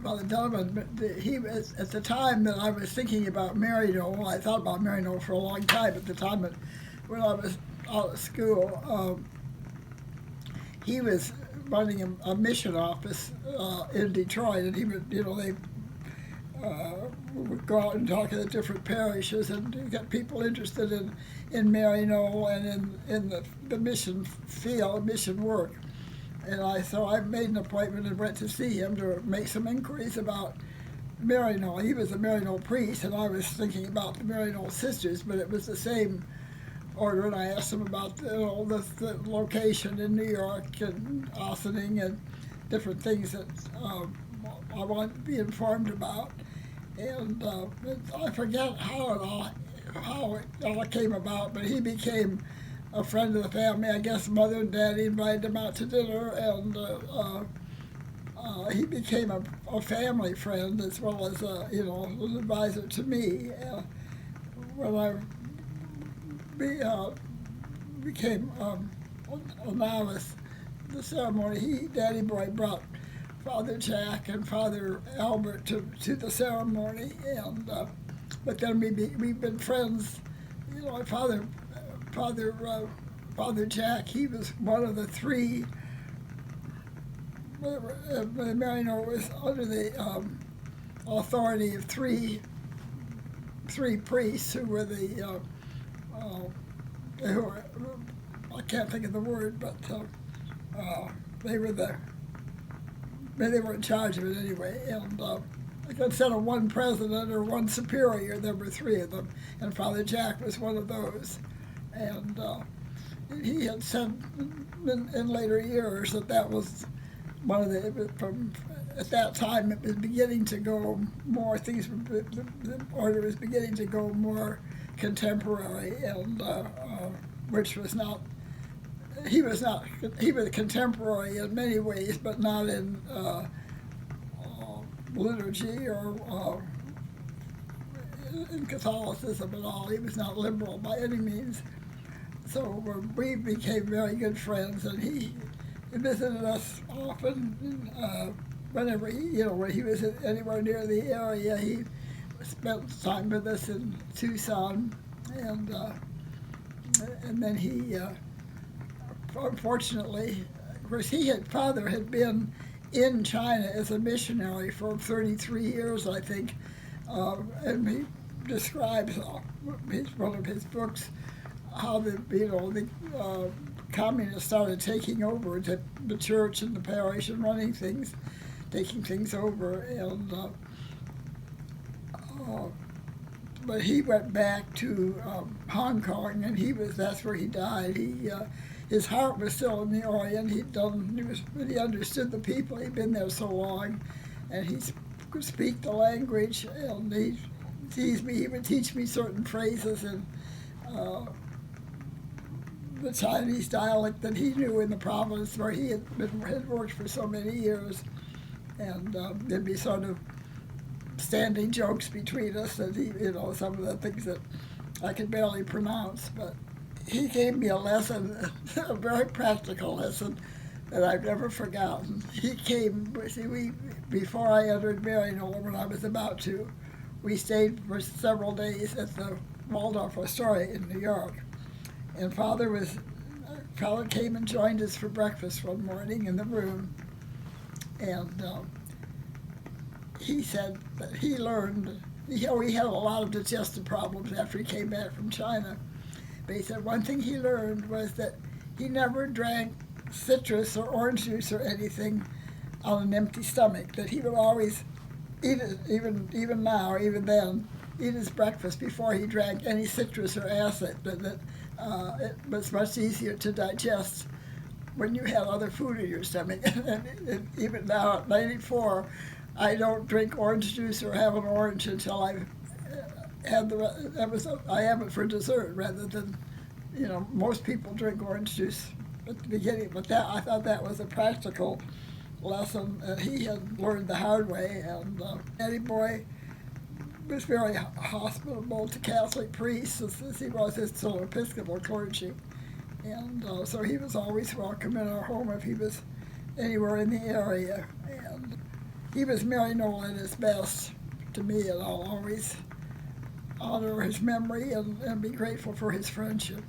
Father Donovan, but he was, at the time that I was thinking about Maryknoll, I thought about Maryknoll for a long time at the time when I was out of school. He was running a mission office in Detroit, and he would, they would go out and talk to the different parishes and get people interested in Maryknoll and in the mission field, mission work. And so I made an appointment and went to see him to make some inquiries about Maryknoll. He was a Maryknoll priest, and I was thinking about the Maryknoll sisters, but it was the same order. And I asked him about the location in New York and Ossining and different things that I wanted to be informed about. And I forget how it all came about, but he became a friend of the family. I guess Mother and Daddy invited him out to dinner, and he became a family friend as well as an advisor to me. When I became a novice, the ceremony, Daddy Boy brought Father Jack and Father Albert to the ceremony, and but then we've been friends. Father Jack, he was one of the three. Maryknoll was under the authority of three priests who were I can't think of the word, but they were in charge of it anyway. And instead of one president or one superior, there were three of them, and Father Jack was one of those. And he had said in later years that was one of at that time it was beginning to go more, the order was beginning to go more contemporary, and which was not, he was contemporary in many ways, but not in liturgy or in Catholicism at all. He was not liberal by any means. So we became very good friends, and he visited us often. Whenever when he was anywhere near the area, he spent time with us in Tucson, and then he, unfortunately, of course, Father had been in China as a missionary for 33 years, I think, and he describes one of his books how the communists started taking over the church and the parish and taking things over, and but he went back to Hong Kong, and that's where he died. His heart was still in the Orient. He really understood the people. He'd been there so long, and he could speak the language, and he would teach me certain phrases in the Chinese dialect that he knew in the province where he had worked for so many years, and there'd be sort of standing jokes between us, and some of the things that I could barely pronounce, but he gave me a lesson, a very practical lesson that I've never forgotten. He came, before I entered Maryknoll, when I was about to, we stayed for several days at the Waldorf Astoria in New York. And Father came and joined us for breakfast one morning in the room, and he said that he learned, he had a lot of digestive problems after he came back from China, but he said one thing he learned was that he never drank citrus or orange juice or anything on an empty stomach, that he would always eat it, even now, even then, eat his breakfast before he drank any citrus or acid, that it was much easier to digest when you had other food in your stomach. And even now at 94, I don't drink orange juice or have an orange until I've had I have it for dessert rather than, most people drink orange juice at the beginning. But I thought that was a practical lesson that he had learned the hard way. And Eddie Boy was very hospitable to Catholic priests, as he was his Episcopal clergy. And so he was always welcome in our home if he was anywhere in the area. And he was Maryknoll at his best to me, and I'll always honor his memory and be grateful for his friendship.